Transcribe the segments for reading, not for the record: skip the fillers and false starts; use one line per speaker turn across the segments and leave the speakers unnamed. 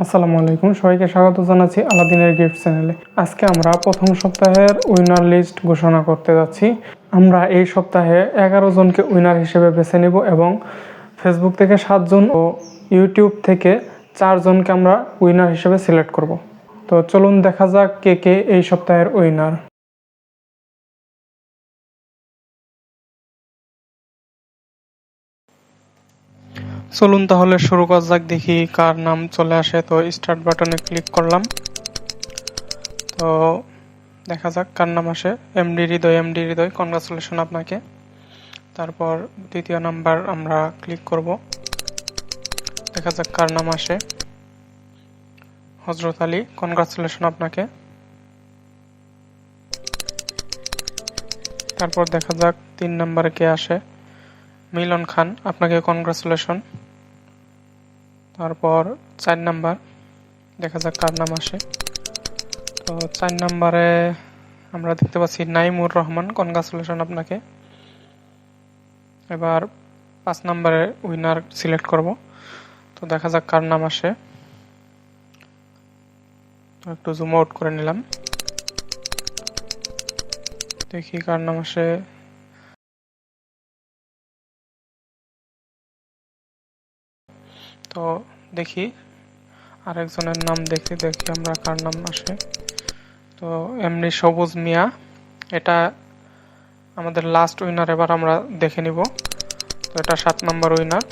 আসসালামু আলাইকুম, সবাইকে স্বাগত জানাচ্ছি আলাদিনের গিফট চ্যানেলে। আজকে আমরা প্রথম সপ্তাহের উইনার লিস্ট ঘোষণা করতে যাচ্ছি। আমরা এই সপ্তাহে 11 জনকে উইনার হিসেবে বেছে নেব এবং ফেসবুক থেকে 7 জন ও ইউটিউব থেকে 4 জনকে আমরা উইনার হিসেবে সিলেক্ট করব। তো চলুন দেখা যাক কে কে এই সপ্তাহের উইনার। চলুন তাহলে শুরু করা যাক, দেখি কার নাম চলে আসে। তো স্টার্ট বাটনে ক্লিক করলাম, তো দেখা যাক কার নাম আসে। এমডি হৃদয়, কনগ্রাচুলেশন আপনাকে। তারপর দ্বিতীয় নাম্বার আমরা ক্লিক করব, দেখা যাক কার নাম আসে। হজরত আলী, কনগ্রাচুলেশন আপনাকে। তারপর দেখা যাক 3 নম্বরে কে আসে। মিলন খান, আপনাকে কনগ্রাচুলেশন। তারপর 4 নাম্বার, দেখা যাক কার নাম আসে। তো 4 নম্বরে আমরা দেখতে পাচ্ছি নাইমুর রহমান, কনগ্রাচুলেশন আপনাকে। এবার 5 নম্বরে উইনার সিলেক্ট করব, তো দেখা যাক কার নাম আসে। একটু জুম আউট করে নিলাম, দেখি কার নাম আসে। তো দেখি আরেকজনের নাম দেখি আমরা কার নাম আসে। তো এমনি সবুজ মিয়া, এটা আমাদের লাস্ট উইনার। এবার আমরা দেখে নিব। তো এটা 7 নম্বর উইনার,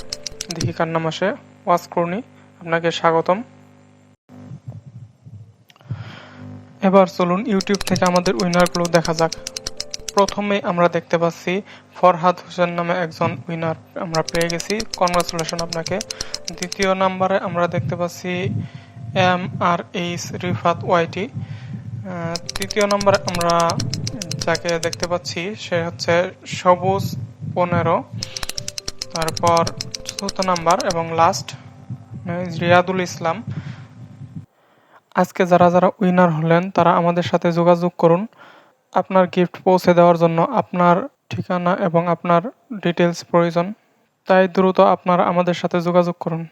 দেখি কার নাম আসে। ওয়াসকর্ণী, আপনাকে স্বাগতম। এবার চলুন ইউটিউব থেকে আমাদের উইনারগুলো দেখা যাক। প্রথমে আমরা দেখতে পাচ্ছি ফরহাদ হোসেন নামে একজন উইনার আমরা পেয়ে গেছি, কনগ্রাচুলেশন আপনাকে। দ্বিতীয় নম্বরে আমরা দেখতে পাচ্ছি MRH রিফাত ওয়াইটি। তৃতীয় নম্বরে আমরা যাকে দেখতে পাচ্ছি সে হচ্ছে সবুজ 15। তারপর চতুর্থ নাম্বার এবং লাস্ট রিয়াদুল ইসলাম। আজকে যারা যারা উইনার হলেন তারা আমাদের সাথে যোগাযোগ করুন। আপনার গিফট পৌঁছে দেওয়ার জন্য আপনার ঠিকানা এবং আপনার ডিটেলস প্রয়োজন, তাই দ্রুত আপনারা আমাদের সাথে যোগাযোগ করুন।